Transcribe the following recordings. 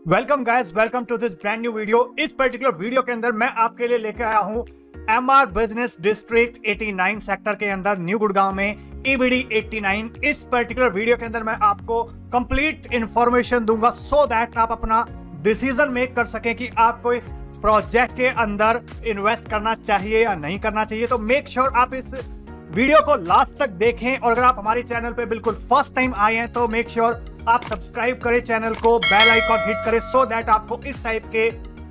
Welcome guys, welcome to this brand new video. इस particular video के अंदर मैं आपके लिए लेकर आया हूं एमआर बिजनेस डिस्ट्रिक्ट 89 सेक्टर के अंदर न्यू गुड़गांव में ईबीडी 89। इस पर्टिकुलर वीडियो के अंदर मैं आपको कंप्लीट इंफॉर्मेशन दूंगा सो दैट आप अपना डिसीजन मेक कर सकें कि आपको इस प्रोजेक्ट के अंदर इन्वेस्ट करना चाहिए या नहीं करना चाहिए। तो मेक श्योर आप इस वीडियो को लास्ट तक देखें, और अगर आप हमारे चैनल पे बिल्कुल फर्स्ट टाइम आए हैं तो मेक श्योर आप सब्सक्राइब करें चैनल को, बेल आइकॉन हिट करें सो दैट आपको इस टाइप के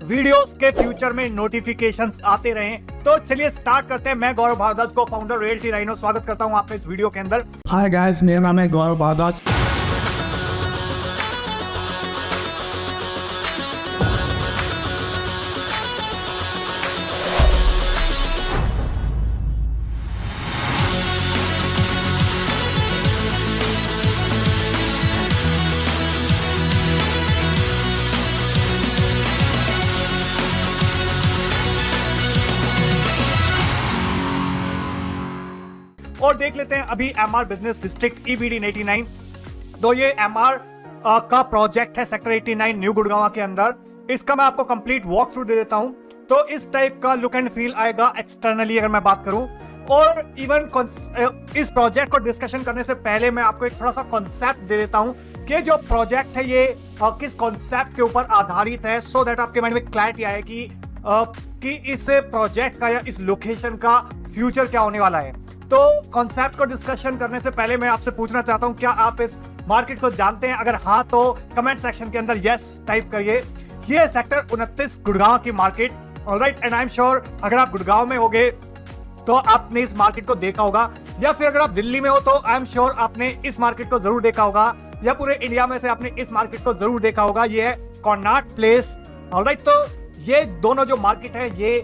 वीडियोस के फ्यूचर में नोटिफिकेशंस आते रहें। तो चलिए स्टार्ट करते हैं। मैं गौरव भारद्वाज को फाउंडर रियल्टी राइनो स्वागत करता हूं आपका इस वीडियो के अंदर। हाय गाइस, मेरा नाम है गौरव भारद्वाज। और देख लेते हैं अभी एमआर बिजनेस डिस्ट्रिक्ट ईबीडी 89। तो ये एमआर का प्रोजेक्ट है सेक्टर 89 न्यू गुड़गांव के अंदर। इसका मैं आपको कंप्लीट वॉक थ्रू दे देता हूं। तो इस टाइप का लुक एंड फील आएगा एक्सटर्नली अगर मैं बात करूं। और इवन इस प्रोजेक्ट को डिस्कशन करने से पहले मैं आपको एक थोड़ा सा कॉन्सेप्ट दे देता हूं कि जो प्रोजेक्ट है ये किस कॉन्सेप्ट के ऊपर आधारित है, सो दैट आपके माइंड में क्लैरिटी आए कि इस प्रोजेक्ट का या इस लोकेशन का फ्यूचर क्या होने वाला है। तो कॉन्सेप्ट को डिस्कशन करने से पहले मैं आपसे पूछना चाहता हूं, क्या आप इस मार्केट को जानते हैं? अगर हाँ तो कमेंट सेक्शन के अंदर यस टाइप करिए। ये सेक्टर 29 गुड़गांव की market, alright, and I am sure अगर आप गुड़गांव में होगे तो आपने इस मार्केट को देखा होगा, या फिर अगर आप दिल्ली में हो तो आई एम श्योर आपने इस मार्केट को जरूर देखा होगा, या पूरे इंडिया में से आपने इस मार्केट को जरूर देखा होगा। ये है कॉर्नाट प्लेस, ऑलराइट। तो ये दोनों जो मार्केट है ये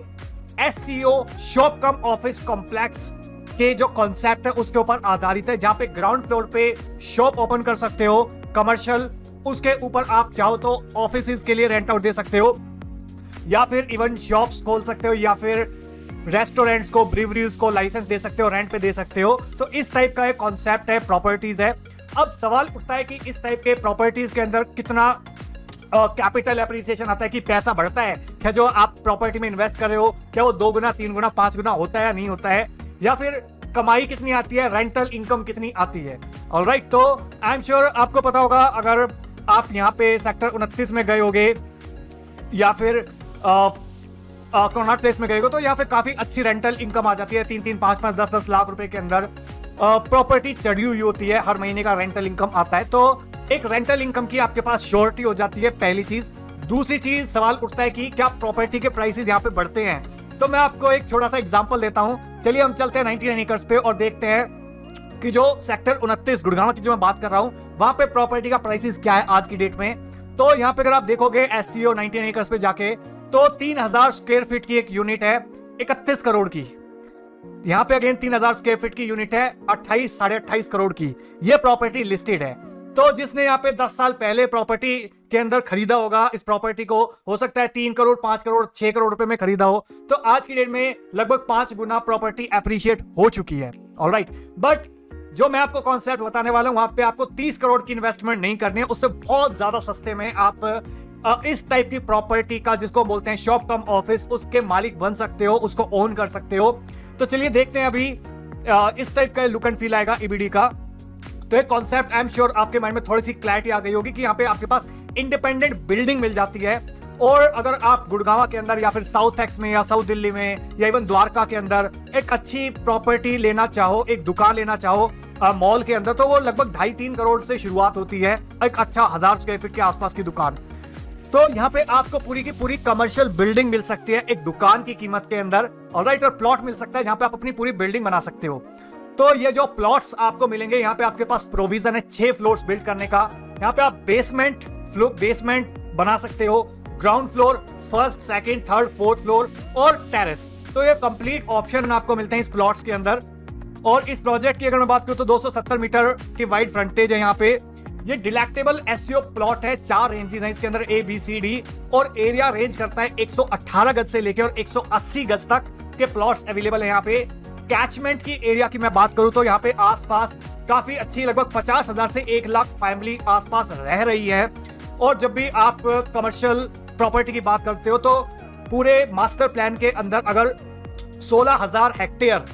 एससीओ शॉप कम ऑफिस कॉम्प्लेक्स के जो कॉन्सेप्ट है उसके ऊपर आधारित है, जहां पे ग्राउंड फ्लोर पे शॉप ओपन कर सकते हो कमर्शियल, उसके ऊपर आप चाहो तो ऑफिस के लिए रेंट आउट दे सकते हो, या फिर इवन शॉप्स खोल सकते हो, या फिर रेस्टोरेंट्स को, ब्रीवरीज को लाइसेंस दे सकते हो, रेंट पे दे सकते हो। तो इस टाइप का एक कॉन्सेप्ट है, प्रॉपर्टीज है। अब सवाल उठता है कि इस टाइप के प्रॉपर्टीज के अंदर कितना कैपिटल एप्रिसिएशन आता है, कि पैसा बढ़ता है क्या जो आप प्रॉपर्टी में इन्वेस्ट कर रहे हो, क्या वो 2 गुना 3 गुना 5 गुना होता है या नहीं होता है, या फिर कमाई कितनी आती है, रेंटल इनकम कितनी आती है। ऑलराइट, तो आई एम श्योर आपको पता होगा, अगर आप यहाँ पे सेक्टर 29 में गए होगे या फिर कॉर्नाट प्लेस में गए हो तो यहाँ पे काफी अच्छी रेंटल इनकम आ जाती है। 3-3, 5-5, 10-10 लाख रुपए के अंदर प्रॉपर्टी चढ़ी हुई होती है, हर महीने का रेंटल इनकम आता है। तो एक रेंटल इनकम की आपके पास श्योरिटी हो जाती है, पहली चीज। दूसरी चीज सवाल उठता है कि क्या प्रॉपर्टी के प्राइसेस यहाँ पे बढ़ते हैं? तो मैं आपको एक छोटा सा एग्जांपल देता हूं। चलिए हम चलते हैं 99 एकर्स पे और देखते हैं कि जो सेक्टर 29 गुड़गांव की जो मैं बात कर रहा हूं वहां पे प्रॉपर्टी का प्राइसेस क्या है आज की डेट में। तो यहाँ पे अगर आप देखोगे एससीओ 99 एकर्स पे जाके तो 3000 स्क्वायर फीट की एक यूनिट है 31 करोड़ की। यहाँ पे अगेन 3000 स्क्वायर फीट की यूनिट है 28 साढ़े 28 करोड़ की। ये प्रॉपर्टी लिस्टेड है। तो जिसने यहाँ पे 10 साल पहले प्रॉपर्टी के अंदर खरीदा होगा इस प्रॉपर्टी को, हो सकता है 3 करोड़ 5 करोड़ 6 करोड़ रुपए में खरीदा हो, तो आज की डेट में लगभग 5 गुना प्रॉपर्टी एप्रिशिएट हो चुकी है। ऑलराइट, बट जो मैं आपको कॉन्सेप्ट बताने वाला हूं वहां पे आपको 30 करोड़ की इन्वेस्टमेंट नहीं करनी है, उससे बहुत ज्यादा सस्ते में आप इस टाइप की प्रॉपर्टी का, जिसको बोलते हैं शॉप कम ऑफिस, उसके मालिक बन सकते हो, उसको ओन कर सकते हो। तो चलिए देखते हैं अभी इस टाइप का लुक एंड फील आएगा ईबीडी का। तो एक कॉन्सेप्ट आई एम श्योर आपके माइंड में थोड़ी सी क्लैरिटी आ गई होगी कि यहाँ पे आपके पास इंडिपेंडेंट बिल्डिंग मिल जाती है। और अगर आप गुड़गांव के अंदर या फिर साउथ एक्स में या साउथ दिल्ली में या इवन द्वारका के अंदर एक अच्छी प्रॉपर्टी लेना चाहो, एक दुकान लेना चाहो मॉल के अंदर, तो वो लगभग 2.5-3 करोड़ से शुरुआत होती है, एक अच्छा 1000 स्क्वायर फीट के आसपास की दुकान। तो यहाँ पे आपको पूरी की पूरी कमर्शियल बिल्डिंग मिल सकती है एक दुकान की कीमत के अंदर, ऑलराइट, और प्लॉट मिल सकता है जहां पे आप अपनी पूरी बिल्डिंग बना सकते हो। तो ये जो प्लॉट्स आपको मिलेंगे, यहाँ पे आपके पास प्रोविजन है 6 फ्लोर्स बिल्ड करने का। यहाँ पे आप बेसमेंट बना सकते हो, ground floor, first, second, third, fourth floor और टेरेस। तो ये कंप्लीट ऑप्शन आपको मिलते हैं इस प्लॉट्स के अंदर। और इस प्रोजेक्ट की अगर मैं बात करूं तो 270 मीटर की वाइड फ्रंटेज है यहाँ पे। ये डिलेक्टेबल एससीओ प्लॉट है, 4 रेंजेस हैं इसके अंदर A, B, C, D, और एरिया रेंज करता है 118 गज से लेकर और 180 गज तक के प्लॉट्स अवेलेबल है यहाँ पे। कैचमेंट की एरिया की मैं बात करूं तो यहाँ पे आसपास काफी अच्छी लगभग 50,000 से 1 लाख फैमिली आसपास रह रही है। और जब भी आप कमर्शियल प्रॉपर्टी की बात करते हो तो पूरे मास्टर प्लान के अंदर अगर 16,000 हेक्टेयर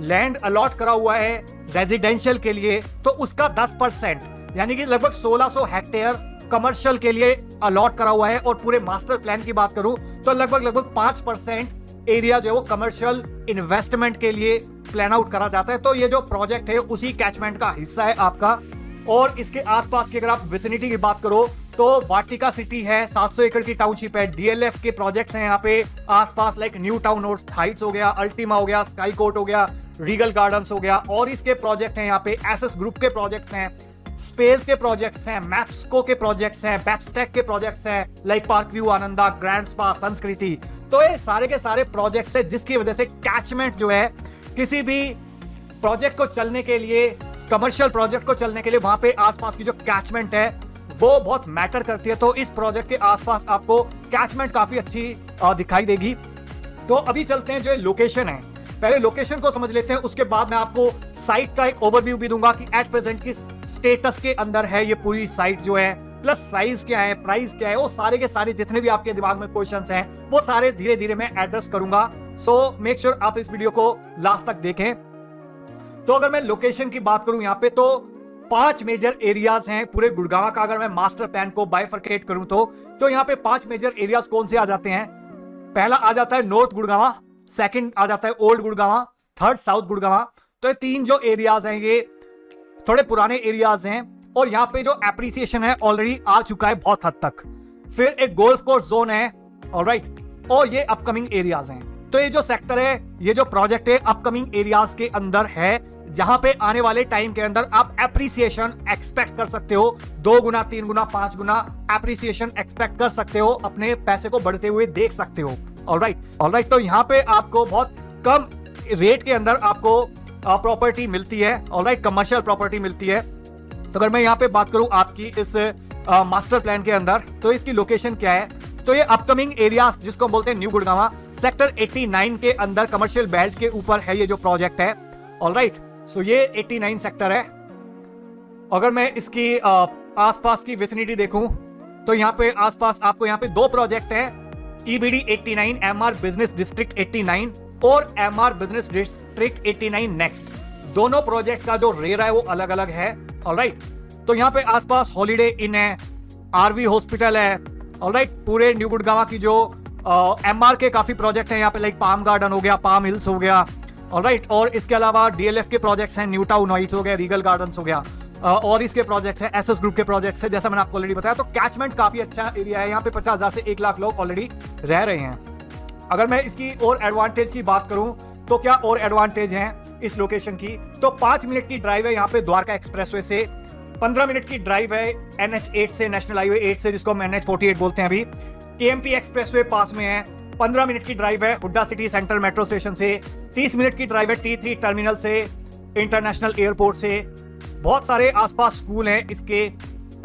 लैंड अलॉट करा हुआ है रेजिडेंशियल के लिए, तो उसका 10% यानी कि लगभग 1600 हेक्टेयर कमर्शियल के लिए अलॉट करा हुआ है। और पूरे मास्टर प्लान की बात करूं तो लगभग 5% एरिया जो है वो कमर्शियल इन्वेस्टमेंट के लिए प्लान आउट करा जाता है। तो ये जो प्रोजेक्ट है उसी कैचमेंट का हिस्सा है आपका। और इसके आसपास की अगर आप विसिनिटी की बात करो तो वाटिका सिटी है, 700 एकड़ की टाउनशिप है, डीएलएफ के प्रोजेक्ट्स हैं यहाँ पे आसपास, लाइक न्यू टाउन हाइट्स हो गया, अल्टीमा हो गया, स्काई कोर्ट हो गया, रीगल गार्डन्स हो गया। और इसके प्रोजेक्ट हैं यहाँ पे एसएस ग्रुप के प्रोजेक्ट्स हैं, स्पेस के प्रोजेक्ट्स हैं, मैप्सको के प्रोजेक्ट्स हैं, बैप्सटेक के प्रोजेक्ट्स हैं, like park view, Ananda, grand spa, संस्कृति। तो ये सारे के सारे प्रोजेक्ट्स हैं जिसकी वजह से कैचमेंट जो है किसी भी प्रोजेक्ट को चलने के लिए, कमर्शियल प्रोजेक्ट को चलने के लिए वहां पे आसपास की जो कैचमेंट है वो बहुत मैटर करती है। तो इस प्रोजेक्ट के आसपास आपको कैचमेंट काफी अच्छी दिखाई देगी। तो अभी चलते हैं जो लोकेशन है, पहले लोकेशन को समझ लेते हैं, उसके बाद मैं आपको साइट का एक ओवरव्यू भी दूंगा कि एट प्रेजेंट किस स्टेटस के अंदर है ये पूरी साइट जो है, प्लस साइज क्या है, प्राइस क्या है, वो सारे के सारे जितने भी आपके दिमाग में क्वेश्चंस हैं वो सारे धीरे धीरे मैं एड्रेस करूंगा। सो मेक श्योर आप इस वीडियो को लास्ट तक देखें। तो अगर मैं लोकेशन की बात करूं यहाँ पे तो 5 मेजर एरियाज हैं पूरे गुड़गांव का। अगर मैं मास्टर प्लान को बाइफरकेट करूं तो यहाँ पे 5 मेजर एरियाज कौन से आ जाते हैं। पहला आ जाता है नॉर्थ गुड़गांव, सेकंड आ जाता है old Gurgaon, third south Gurgaon. तो ये 3 जो एरियाज हैं ये थोड़े पुराने एरियाज हैं और यहाँ पे जो एप्रिसिएशन है ऑलरेडी आ चुका है बहुत हद तक। फिर एक गोल्फ कोर्स जोन है, ऑलराइट, और ये अपकमिंग एरियाज हैं। तो ये जो सेक्टर है, ये जो प्रोजेक्ट है अपकमिंग एरियाज के अंदर है, जहां पे आने वाले टाइम के अंदर आप एप्रिसिएशन एक्सपेक्ट कर सकते हो, 2 गुना, 3 गुना, 5 गुना एप्रिसिएशन एक्सपेक्ट कर सकते हो, अपने पैसे को बढ़ते हुए देख सकते हो। ऑलराइट, तो यहाँ पे आपको बहुत कम रेट के अंदर आपको प्रॉपर्टी मिलती है, ऑलराइट, कमर्शियल प्रॉपर्टी मिलती है। तो अगर मैं यहाँ पे बात करूं आपकी इस मास्टर प्लान के अंदर तो इसकी लोकेशन क्या है, तो ये अपकमिंग एरिया जिसको हम बोलते हैं न्यू गुड़गांव, सेक्टर 89 के अंदर कमर्शियल बेल्ट के ऊपर है ये जो प्रोजेक्ट है। ऑलराइट, सो ये 89 सेक्टर है। अगर मैं इसकी आसपास की विसिनिटी देखूं तो यहाँ पे आसपास आपको यहाँ पे 2 प्रोजेक्ट है, ईबीडी 89, एमआर बिजनेस डिस्ट्रिक्ट 89 और एमआर बिजनेस डिस्ट्रिक्ट 89 नेक्स्ट। दोनों प्रोजेक्ट का जो रेरा है वो अलग अलग है। ऑलराइट, तो यहाँ पे आसपास हॉलीडे इन है, आरवी हॉस्पिटल है, ऑलराइट, पूरे न्यू गुड़गांव की जो एमआर के काफी प्रोजेक्ट हैं यहाँ पे, लाइक पाम गार्डन हो गया, पाम हिल्स हो गया, ऑलराइट, और इसके अलावा डीएलएफ के प्रोजेक्ट्स हैं, न्यू टाउन हाइट्स हो गया, रीगल गार्डन्स हो गया, और इसके प्रोजेक्ट्स हैं, एसएस ग्रुप के प्रोजेक्ट्स हैं, जैसा मैंने आपको ऑलरेडी बताया। तो कैचमेंट काफी अच्छा एरिया है, यहाँ पे 50,000 से 1 लाख लोग ऑलरेडी रह रहे हैं। अगर मैं इसकी और एडवांटेज की बात करूं तो क्या और एडवांटेज हैं इस लोकेशन की, तो 5 मिनट की ड्राइव है यहाँ पे द्वारका एक्सप्रेसवे से, 15 मिनट की ड्राइव है NH8 से, नेशनल हाईवे 8 से, जिसको हम NH48 बोलते हैं अभी, केएमपी एक्सप्रेसवे पास में है। 15 मिनट की ड्राइव है Hooda city central metro station से, 30 मिनट की ड्राइव है T3 टर्मिनल से, इंटरनेशनल एयरपोर्ट से। बहुत सारे आसपास स्कूल हैं इसके,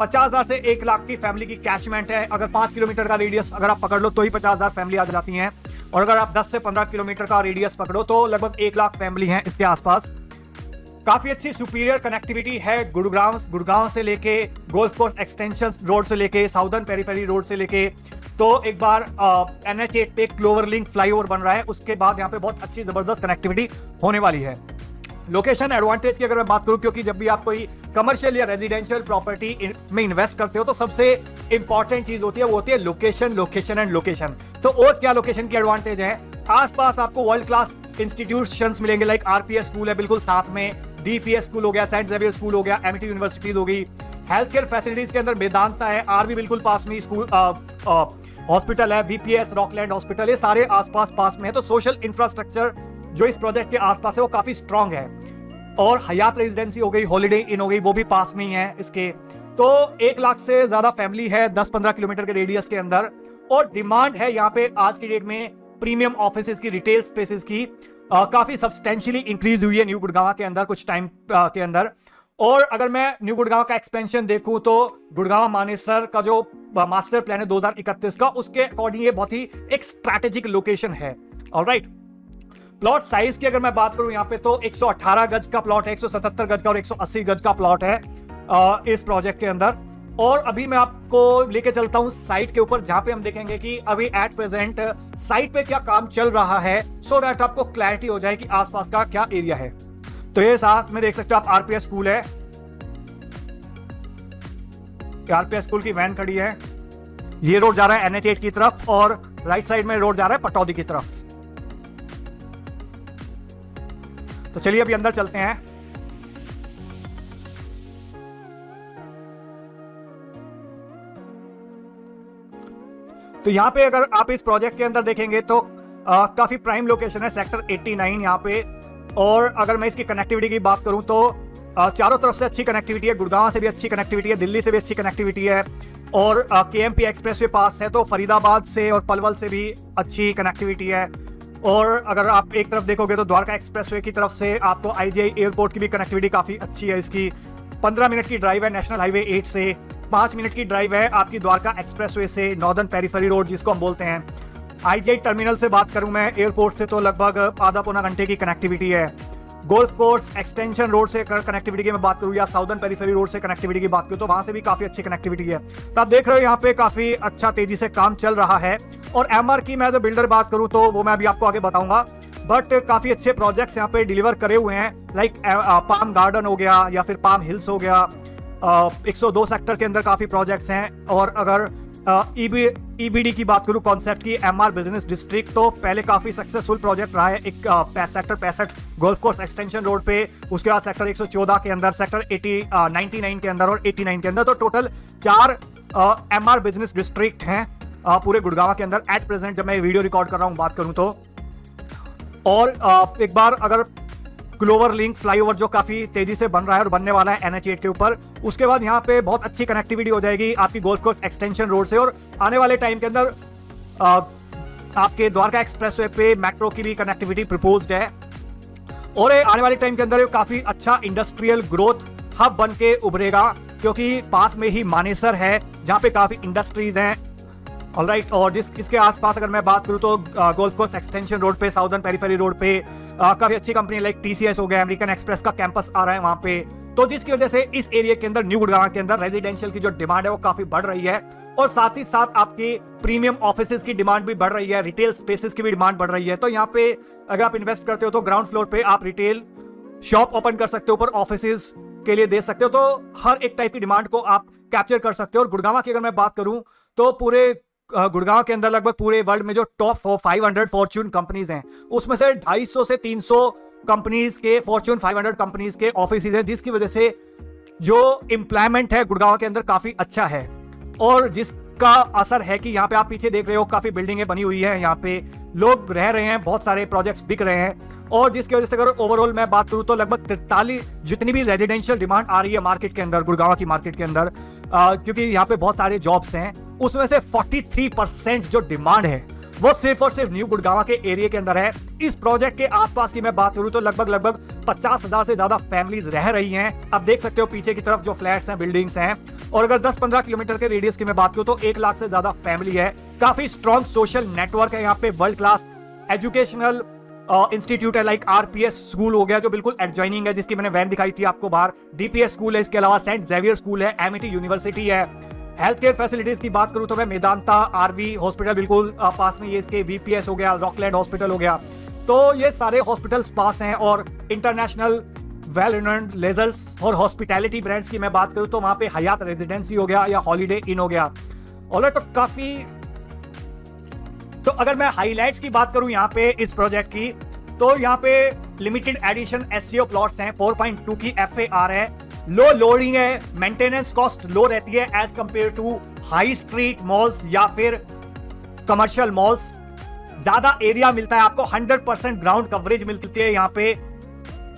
50,000 से 1 लाख की फैमिली की कैचमेंट है। अगर 5 किलोमीटर का रेडियस अगर आप पकड़ लो तो ही 50,000 फैमिली आ जाती हैं, और अगर आप 10 से 15 किलोमीटर का रेडियस पकड़ो तो लगभग 1 लाख फैमिली हैं इसके आसपास। काफी अच्छी सुपीरियर कनेक्टिविटी है गुड़गांव से लेके गोल्फ कोर्स एक्सटेंशन रोड से लेके साउदर्न पेरीफेरी रोड से लेके। तो एक बार NH8 पे क्लोवर लिंक फ्लाईओवर बन रहा है, उसके बाद यहाँ पे बहुत अच्छी जबरदस्त कनेक्टिविटी होने वाली है। लोकेशन एडवांटेज की अगर मैं बात करूं, क्योंकि जब भी आप कोई कमर्शियल या रेजिडेंशियल प्रॉपर्टी में इन्वेस्ट करते हो तो सबसे इंपॉर्टेंट चीज होती है वो होती है लोकेशन, लोकेशन एंड लोकेशन। तो और क्या लोकेशन की एडवांटेज है, आसपास आपको वर्ल्ड क्लास इंस्टीट्यूशंस मिलेंगे, लाइक आरपीएस स्कूल है बिल्कुल साथ में, डीपीएस स्कूल हो गया, सेंट जेवियर स्कूल हो गया, एमिटी यूनिवर्सिटीज हो गई, हेल्थ केयर फैसिलिटीज के अंदर वेदांता है, आरवी बिल्कुल पास में स्कूल हॉस्पिटल है, वीपीएस रॉकलैंड हॉस्पिटल, ये सारे आसपास पास में है। तो सोशल इंफ्रास्ट्रक्चर जो इस प्रोजेक्ट के आसपास है वो काफी स्ट्रांग है। और हयात रेजिडेंसी हो गई, हॉलीडे इन हो गई, वो भी पास में ही है इसके। तो 1 लाख से ज्यादा फैमिली है 10-15 किलोमीटर के रेडियस के अंदर, और डिमांड है यहाँ पे आज की डेट में प्रीमियम ऑफिसेज की, रिटेल स्पेसेस की काफी सब्सटेंशियली इंक्रीज हुई है न्यू गुड़गांव के अंदर कुछ टाइम के अंदर। और अगर मैं न्यू गुड़गांव का एक्सपेंशन देखूं तो गुड़गांव मानेसर का जो मास्टर प्लान है 2031 का, उसके अकॉर्डिंग ये बहुत ही एक स्ट्रैटेजिक लोकेशन है। ऑलराइट, प्लॉट साइज की अगर मैं बात करूं यहाँ पे तो 118 गज का प्लॉट है, 177 गज का और 180 गज का प्लॉट है इस प्रोजेक्ट के अंदर। और अभी मैं आपको लेके चलता हूं साइट के ऊपर, जहां पे हम देखेंगे कि अभी एट प्रेजेंट साइट पे क्या काम चल रहा है, सो दैट आपको क्लैरिटी हो जाए कि आसपास का क्या एरिया है। तो ये साथ में देख सकते हो आप आरपीएस स्कूल है, आरपीएस स्कूल की वैन खड़ी है। ये रोड जा रहा है NH8 की तरफ और राइट साइड में रोड जा रहा है पटौदी की तरफ। तो चलिए अभी अंदर चलते हैं। तो यहां पे अगर आप इस प्रोजेक्ट के अंदर देखेंगे तो काफी प्राइम लोकेशन है, सेक्टर 89 यहां पे। और अगर मैं इसकी कनेक्टिविटी की बात करूं तो चारों तरफ से अच्छी कनेक्टिविटी है, गुड़गांव से भी अच्छी कनेक्टिविटी है, दिल्ली से भी अच्छी कनेक्टिविटी है, और KMP एक्सप्रेस वे पास है, तो फरीदाबाद से और पलवल से भी अच्छी कनेक्टिविटी है। और अगर आप एक तरफ देखोगे तो द्वारका एक्सप्रेस वे की तरफ से आपको IGI एयरपोर्ट की भी कनेक्टिविटी काफ़ी अच्छी है। इसकी 15 मिनट की ड्राइव है नेशनल हाईवे 8 से, 5 मिनट की ड्राइव है आपकी द्वारका एक्सप्रेस वे से, नॉर्दर्न पेरीफेरी रोड जिसको हम बोलते हैं। IGI टर्मिनल से बात करूं मैं एयरपोर्ट से तो लगभग आधा पौना घंटे की कनेक्टिविटी है। गोल्फ कोर्स एक्सटेंशन रोड से कनेक्टिविटी की मैं बात करूं या साउदर्न पेरीफेरी रोड से कनेक्टिविटी की बात करूं तो वहां से भी काफी अच्छी कनेक्टिविटी है। तो आप देख रहे हो यहाँ पे काफी अच्छा तेजी से काम चल रहा है। और MR की मैं एज अ बिल्डर बात करूं तो वो मैं अभी आपको आगे बताऊंगा, बट काफी अच्छे प्रोजेक्ट्स यहाँ पे डिलीवर करे हुए हैं, लाइक पाम गार्डन हो गया या फिर पाम हिल्स हो गया। 102 सेक्टर के अंदर काफी प्रोजेक्ट्स हैं। और अगर EBD की बात करूं कॉन्सेप्ट की, MR बिजनेस डिस्ट्रिक्ट, तो पहले काफी सक्सेसफुल प्रोजेक्ट रहा है। एक sector 65 golf course extension road पे, उसके बाद सेक्टर 114 के अंदर, सेक्टर 99 के अंदर और 89 के अंदर। तो टोटल 4 MR बिजनेस डिस्ट्रिक्ट हैं पूरे गुड़गांव के अंदर एट प्रेजेंट, जब मैं वीडियो रिकॉर्ड कर रहा हूं बात करूं तो। और एक बार अगर क्लोवर लिंक फ्लाईओवर जो काफी तेजी से बन रहा है और बनने वाला है NH8 के ऊपर, उसके बाद यहाँ पे बहुत अच्छी कनेक्टिविटी हो जाएगी आपकी गोल्फ कोर्स एक्सटेंशन रोड से। और आने वाले टाइम के अंदर आपके द्वारका एक्सप्रेसवे पे मेट्रो की भी कनेक्टिविटी प्रपोज्ड है। और आने वाले टाइम के अंदर काफी अच्छा इंडस्ट्रियल ग्रोथ हब बन के उभरेगा, क्योंकि पास में ही मानेसर है जहाँ पे काफी इंडस्ट्रीज हैं। ऑलराइट, और इसके आसपास अगर मैं बात करूं तो गोल्फ कोर्स एक्सटेंशन रोड पे, साउदर्न पेरीफेरी रोड पे काफी अच्छी कंपनी लाइक TCS हो गया, अमेरिकन एक्सप्रेस का कैंपस आ रहा है वहां पे। तो जिसकी वजह से इस एरिया के अंदर, न्यू गुड़गांव के अंदर, रेजिडेंशियल की जो डिमांड है वो काफी बढ़ रही है। और साथ ही साथ आपकी प्रीमियम ऑफिसेज की डिमांड भी बढ़ रही है, रिटेल स्पेसेस की भी डिमांड बढ़ रही है। तो यहाँ पे अगर आप इन्वेस्ट करते हो तो ग्राउंड फ्लोर पे आप रिटेल शॉप ओपन कर सकते हो, ऊपर ऑफिसेज के लिए दे सकते हो। तो हर एक टाइप की डिमांड को आप कैप्चर कर सकते हो। और गुड़गांव की अगर मैं बात करूं तो पूरे गुड़गांव के अंदर लगभग पूरे वर्ल्ड में जो टॉप 500 फॉर्च्यून कंपनीज हैं, उसमें से 250 से 300 कंपनीज के, फॉर्च्यून 500 कंपनीज के ऑफिसेज हैं, जिसकी वजह से जो एम्प्लॉयमेंट है गुड़गांव के अंदर काफी अच्छा है। और जिसका असर है कि यहाँ पे आप पीछे देख रहे हो काफी बिल्डिंगें बनी हुई है, यहाँ पे लोग रह रहे हैं, बहुत सारे प्रोजेक्ट्स बिक रहे हैं। और जिसकी वजह से अगर ओवरऑल मैं बात करूं तो लगभग 43 जितनी भी रेजिडेंशियल डिमांड आ रही है मार्केट के अंदर, गुड़गांव की मार्केट के अंदर, क्योंकि यहाँ पे बहुत सारे जॉब्स हैं, उसमें से 43% जो डिमांड है वो सिर्फ और सिर्फ न्यू गुड़गांव के एरिया के अंदर है। इस प्रोजेक्ट के आसपास की मैं बात करूं तो लगभग 50,000 से ज्यादा फैमिलीज रह रही हैं। आप देख सकते हो पीछे की तरफ जो फ्लैट्स हैं, बिल्डिंग्स हैं। और अगर 10-15 किलोमीटर के रेडियस की मैं बात करूं तो 1 लाख से ज्यादा फैमिली है। काफी स्ट्रॉन्ग सोशल नेटवर्क है यहाँ पे, वर्ल्ड क्लास एजुकेशनल इंस्टीट्यूट है, लाइक RPS स्कूल हो गया जो बिल्कुल एडजॉइनिंग है, जिसकी मैंने वैन दिखाई थी आपको बाहर। DPS स्कूल है, इसके अलावा सेंट जेवियर स्कूल है, MIT यूनिवर्सिटी है। हेल्थ केयर फैसिलिटीज की बात करूं तो मैं मेदांता RV हॉस्पिटल बिल्कुल पास में, ये इसके VPS हो गया, रॉकलैंड हॉस्पिटल हो गया, तो ये सारे हॉस्पिटल्स पास हैं। और इंटरनेशनल वेल रिनोन्ड लेजर्स और हॉस्पिटैलिटी ब्रांड्स की मैं बात करूं तो वहां पे हयात रेजिडेंसी हो गया या हॉलीडे इन हो गया। ऑलराइट, तो काफी, तो अगर मैं हाइलाइट्स की बात करूं यहाँ पे इस प्रोजेक्ट की, तो यहाँ पे लिमिटेड एडिशन SCO प्लॉट्स हैं, 4.2 की FAR है, लो लोडिंग है, मेंटेनेंस कॉस्ट लो रहती है as compare to high street malls या फिर कमर्शियल मॉल्स। ज्यादा एरिया मिलता है आपको, 100% ग्राउंड कवरेज मिलती है यहाँ पे।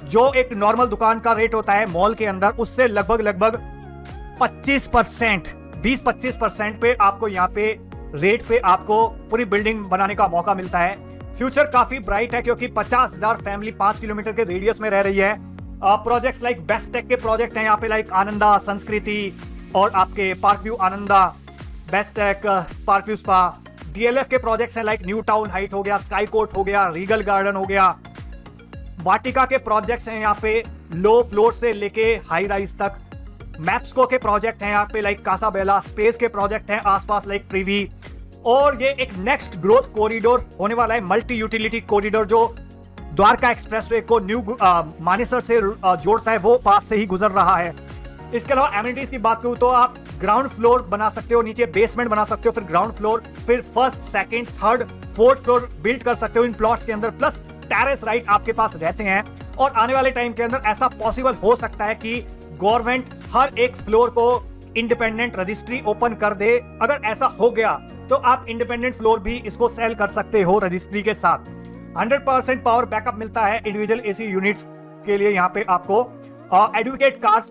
जो एक नॉर्मल दुकान का रेट होता है मॉल के अंदर, उससे लगभग 25%, 20-25% पे आपको यहाँ पे रेट पे आपको पूरी बिल्डिंग बनाने का मौका मिलता है। फ्यूचर काफी ब्राइट है क्योंकि 50,000 फैमिली 5 किलोमीटर के रेडियस में रह रही है। प्रोजेक्ट्स लाइक बेस्ट टेक के प्रोजेक्ट हैं यहाँ पे, लाइक आनंदा संस्कृति और आपके park view Ananda, best tech, park view spa. DLF के प्रोजेक्ट्स हैं लाइक न्यू टाउन हाइट हो गया, स्काई कोर्ट हो गया, रीगल गार्डन हो गया। वाटिका के प्रोजेक्ट्स हैं यहाँ पे, लो फ्लोर से लेके हाई राइज तक। मैप्सको के प्रोजेक्ट हैं यहाँ पे, लाइक कासाबेला, स्पेस के प्रोजेक्ट हैं आसपास लाइक प्रिवी, और ये एक नेक्स्ट ग्रोथ कॉरिडोर होने वाला है, मल्टी यूटिलिटी कॉरिडोर जो द्वारका एक्सप्रेसवे को न्यू मानेसर से जोड़ता है, वो पास से ही गुजर रहा है। इसके अलावा एमिनिटीज की बात करूं तो आप ग्राउंड फ्लोर बना सकते हो, नीचे बेसमेंट बना सकते हो, फिर ग्राउंड फ्लोर, फिर first, second, third, fourth floor build कर सकते हो इन प्लॉट्स के अंदर, प्लस टेरेस राइट आपके पास रहते हैं। और आने वाले टाइम के अंदर ऐसा पॉसिबल हो सकता है कि गवर्नमेंट हर एक फ्लोर को इंडिपेंडेंट रजिस्ट्री ओपन कर दे। अगर ऐसा हो गया तो आप इंडिपेंडेंट फ्लोर भी इसको सेल कर सकते हो रजिस्ट्री के साथ। 100% पावर बैकअप मिलता है इंडिविजुअल एसी यूनिट्स के लिए। यहाँ पे आपको एडवोकेट कार्स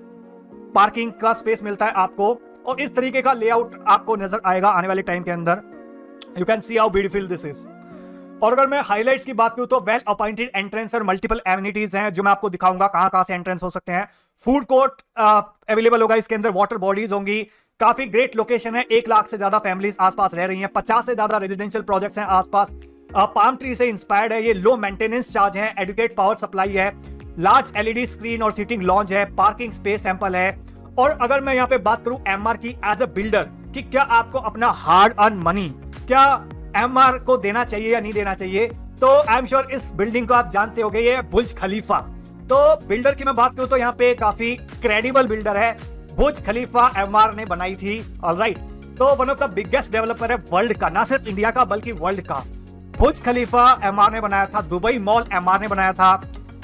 पार्किंग का स्पेस मिलता है आपको, और इस तरीके का लेआउट आपको नजर आएगा आने वाले टाइम के अंदर। You can see how beautiful this is. और अगर मैं हाइलाइट्स की बात करूं तो वेल अपॉइंटेड एंट्रेंस और मल्टीपल एमिनिटीज हैं जो मैं आपको दिखाऊंगा कहां से एंट्रेंस हो सकते हैं। फूड कोर्ट अवेलेबल होगा इसके अंदर, वाटर बॉडीज होंगी, काफी ग्रेट लोकेशन है, 1 लाख से ज्यादा फैमिलीज आसपास रह रही हैं, 50 से ज्यादा रेजिडेंशियल प्रोजेक्ट्स हैं आसपास, पाम ट्री से इंस्पायर्ड है, ये लो मेंटेनेंस चार्ज है, एडुकेट पावर सप्लाई है, लार्ज एलईडी स्क्रीन और सीटिंग लॉन्च है, पार्किंग स्पेस एम्पल है। और अगर मैं यहाँ पे बात करूं एमआर की एज अ बिल्डर कि क्या आपको अपना हार्ड अर्न मनी क्या एमआर को देना चाहिए या नहीं देना चाहिए, तो आई एम श्योर इस बिल्डिंग को आप जानते होंगे, ये बुर्ज खलीफा। तो बिल्डर की मैं बात करूं तो यहाँ पे काफी क्रेडिबल बिल्डर है, बुर्ज खलीफा एमआर ने बनाई थी। ऑलराइट, तो one of the biggest developer है वर्ल्ड का, ना सिर्फ इंडिया का बल्कि वर्ल्ड का। बुर्ज खलीफा एमआर ने बनाया था, दुबई मॉल एमआर ने बनाया था।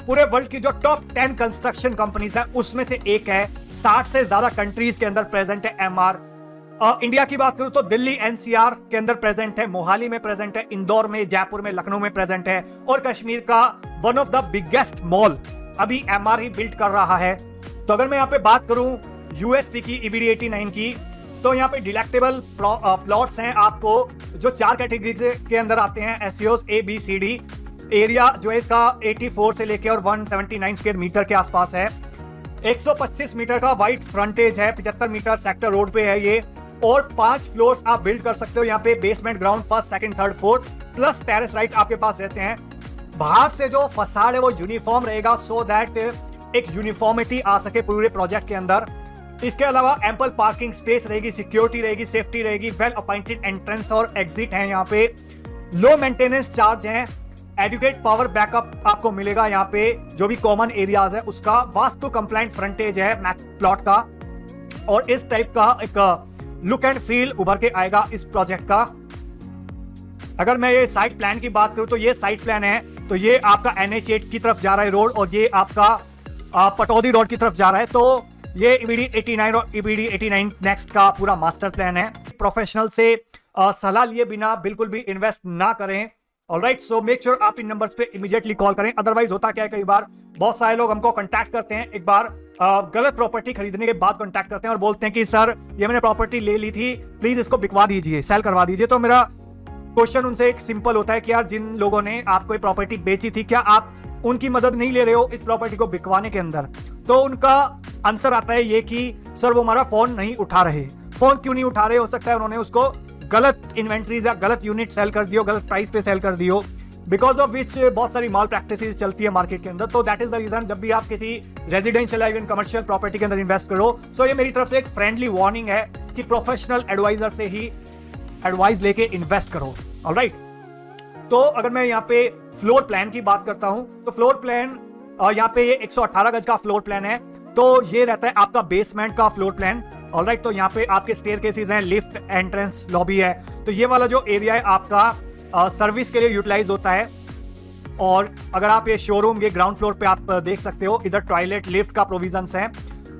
पूरे वर्ल्ड की जो टॉप 10 कंस्ट्रक्शन कंपनीज है उसमें से एक है, 60 से ज्यादा कंट्रीज के अंदर प्रेजेंट है एमआर। इंडिया की बात करूं तो दिल्ली एनसीआर के अंदर प्रेजेंट है, मोहाली में प्रेजेंट है, इंदौर में, जयपुर में, लखनऊ में प्रेजेंट है, और कश्मीर का one of the biggest mall अभी एमआर ही बिल्ड कर रहा है। तो अगर मैं यहाँ पे बात करूं यूएसपी की, ईबीडी 89 की, तो यहाँ पे डिलेक्टेबल प्लॉट्स हैं आपको जो 4 कैटेगरी के अंदर आते हैं, SEOs A B C D. Area जो है इसका 84 से लेके और 179 स्क्वायर मीटर के आसपास है, 125 मीटर का वाइड फ्रंटेज है, 75 मीटर सेक्टर रोड पे है ये, और 5 फ्लोर्स आप बिल्ड कर सकते हो यहाँ पे, basement, ground, first, second, third, fourth, plus terrace right आपके पास रहते हैं। बाहर से जो फसाड है वो यूनिफॉर्म रहेगा, सो दैट एक यूनिफॉर्मिटी आ सके पूरे प्रोजेक्ट के अंदर। इसके अलावा एम्पल पार्किंग स्पेस रहेगी, सिक्योरिटी रहेगी, सेफ्टी रहेगी, वेल अपॉइंटेड एंट्रेंस और एग्जिट है यहाँ पे, लो मेंटेनेंस चार्ज है, एडुकेट पावर बैकअप आपको मिलेगा यहाँ पे, जो भी कॉमन एरियाज है उसका, वास्तु कंप्लाइंट फ्रंटेज है प्लॉट का, और इस टाइप का एक लुक एंड फील उभर के आएगा इस प्रोजेक्ट का। अगर मैं ये साइट प्लान की बात करूं तो ये साइट प्लान है, तो ये आपका NH8 की तरफ जा रहा है रोड, और ये आपका पटौदी रोड की तरफ जा रहा है। तो ये ईबीडी 89 और ईबीडी 89 नेक्स्ट का पूरा मास्टर प्लान है। प्रोफेशनल से सलाह लिए बिना बिल्कुल भी इन्वेस्ट ना करें। ऑलराइट, सो मेक श्योर आप इन नंबर्स पे इमीडिएटली कॉल करें, अदरवाइज होता क्या है कई बार बहुत सारे लोग हमको कांटेक्ट करते हैं, एक बार गलत प्रॉपर्टी खरीदने के बाद कांटेक्ट करते हैं और बोलते हैं कि सर ये मैंने प्रॉपर्टी ले ली थी, प्लीज इसको बिकवा दीजिए, सेल करवा दीजिए। तो मेरा क्वेश्चन उनसे एक सिंपल होता है कि यार जिन लोगों ने आपको ये प्रॉपर्टी बेची थी, क्या आप उनकी मदद नहीं ले रहे हो इस प्रॉपर्टी को बिकवाने के अंदर? तो उनका आंसर आता है ये कि सर वो हमारा फोन नहीं उठा रहे। फोन क्यों नहीं उठा रहे? हो सकता है उन्होंने उसको गलत इन्वेंट्रीज या गलत यूनिट सेल कर दियो, गलत प्राइस पे सेल कर दियो, बिकॉज ऑफ विच बहुत सारी माल प्रैक्टिसेस चलती है मार्केट के अंदर। तो दैट इज द रीजन, जब भी आप किसी रेजिडेंशियल या इवन कमर्शियल प्रॉपर्टी के अंदर इन्वेस्ट करो, सो ये मेरी तरफ से एक फ्रेंडली वार्निंग है कि प्रोफेशनल एडवाइजर से ही एडवाइस लेके इन्वेस्ट करो। ऑलराइट, तो अगर मैं यहाँ पे फ्लोर प्लान की बात करता हूं तो फ्लोर प्लान यहाँ पे ये 118 गज का फ्लोर प्लान है। तो ये रहता है आपका बेसमेंट का फ्लोर प्लान। ऑलराइट, तो यहाँ पे आपके स्टेयरकेसेस हैं, लिफ्ट, एंट्रेंस, लॉबी है। तो ये वाला जो एरिया है आपका सर्विस के लिए यूटिलाइज होता है। और अगर आप ये शोरूम, ये ग्राउंड फ्लोर पे आप देख सकते हो, इधर टॉयलेट, लिफ्ट का प्रोविजंस है,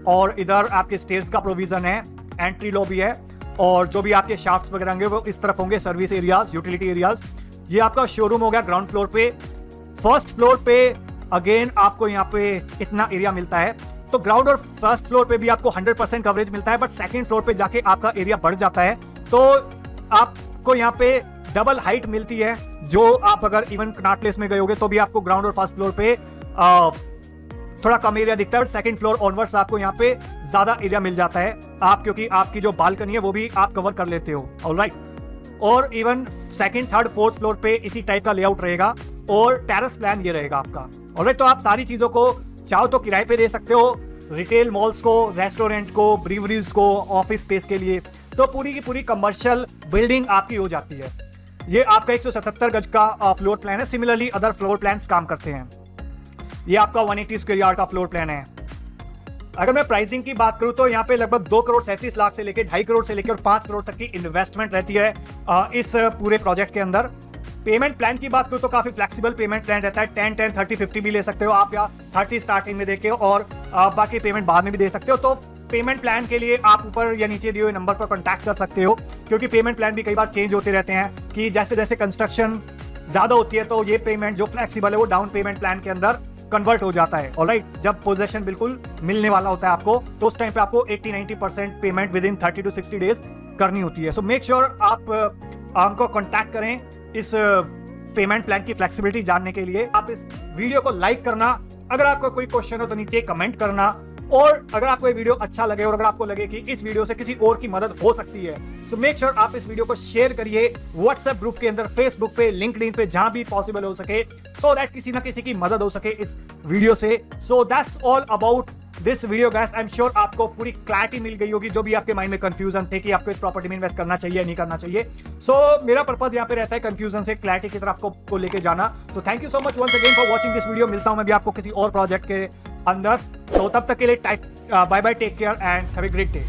और इधर आपके स्टेयर्स का प्रोविजन है, एंट्री लॉबी है, और जो भी आपके शाफ्ट्स वगैरह होंगे वो इस तरफ होंगे, सर्विस एरियाज, यूटिलिटी एरियाज। ये आपका शोरूम हो गया ग्राउंड फ्लोर पे। फर्स्ट फ्लोर पे अगेन आपको यहाँ पे इतना एरिया मिलता है। तो ग्राउंड और फर्स्ट फ्लोर पे भी आपको 100% कवरेज मिलता है, बट सेकंड फ्लोर पे जाके आपका एरिया बढ़ जाता है। तो आपको यहाँ पे डबल हाइट मिलती है, जो आप अगर इवन कनॉट प्लेस में गए होगे तो भी आपको ग्राउंड और फर्स्ट फ्लोर पे थोड़ा कम एरिया दिखता है, बट सेकंड फ्लोर ऑनवर्ड्स आपको यहाँ पे ज्यादा एरिया मिल जाता है आप, क्योंकि आपकी जो बालकनी है वो भी आप कवर कर लेते हो। ऑलराइट, और even second, third, fourth floor पे इसी टाइप का लेआउट रहेगा, और टेरेस प्लान ये रहेगा आपका। ऑलराइट, तो आप सारी चीजों को चाहो तो किराए पे दे सकते हो, रिटेल मॉल्स को, रेस्टोरेंट को, ब्रीवरीज को, ऑफिस स्पेस के लिए, तो पूरी की पूरी कमर्शियल बिल्डिंग आपकी हो जाती है। ये आपका 177 गज का फ्लोर प्लान है। सिमिलरली अदर फ्लोर प्लान्स काम करते हैं। ये आपका 180 स्क्वायर यार्ड का फ्लोर प्लान है। अगर मैं प्राइसिंग की बात करूं तो यहाँ पे लगभग 2 करोड़ 37 लाख से लेकर 2.5 करोड़ से लेकर 5 करोड़ तक की इन्वेस्टमेंट रहती है इस पूरे प्रोजेक्ट के अंदर। पेमेंट प्लान की बात करूं तो काफी फ्लेक्सिबल पेमेंट प्लान रहता है। 10, 10, 30, 50 भी ले सकते हो आप, या 30 स्टार्टिंग में देके और बाकी पेमेंट बाद में भी दे सकते हो। तो पेमेंट प्लान के लिए आप ऊपर या नीचे दिए हुए नंबर पर कॉन्टैक्ट कर सकते हो, क्योंकि पेमेंट प्लान भी कई बार चेंज होते रहते हैं कि जैसे जैसे कंस्ट्रक्शन ज्यादा होती है तो ये पेमेंट जो फ्लेक्सिबल है वो डाउन पेमेंट प्लान के अंदर कन्वर्ट हो जाता है। ऑलराइट, जब पोजीशन बिल्कुल मिलने वाला होता है आपको, तो उस टाइम पे आपको 80-90% payment with in 30 to 60 days करनी होती है। सो मेक श्योर आप हमको कॉन्टैक्ट करें इस पेमेंट प्लान की फ्लेक्सिबिलिटी जानने के लिए। आप इस वीडियो को लाइक करना, अगर आपका कोई क्वेश्चन हो तो नीचे कमेंट करना, और अगर आपको ये वीडियो अच्छा लगे और अगर आपको लगे कि इस वीडियो से किसी और की मदद हो सकती है, सो मेक श्योर आप इस वीडियो को शेयर करिए व्हाट्सएप ग्रुप के अंदर, फेसबुक पे, लिंक्डइन पे, जहां भी पॉसिबल हो सके, सो दैट किसी ना किसी की मदद हो सके इस वीडियो से। So that's all about this video guys. I am sure आपको पूरी क्लैरिटी मिल गई होगी जो भी आपके माइंड में कंफ्यूजन थे कि आपको इस प्रॉपर्टी में इन्वेस्ट करना चाहिए या नहीं करना चाहिए। सो मेरा पर्पस यहाँ पे रहता है कंफ्यूजन से क्लैरिटी की तरफ को लेके जाना। So thank you so much once again for watching this video. मिलता हूं मैं भी आपको किसी और प्रोजेक्ट के अंदर। तो तब तक के लिए bye bye, take care and have a great day.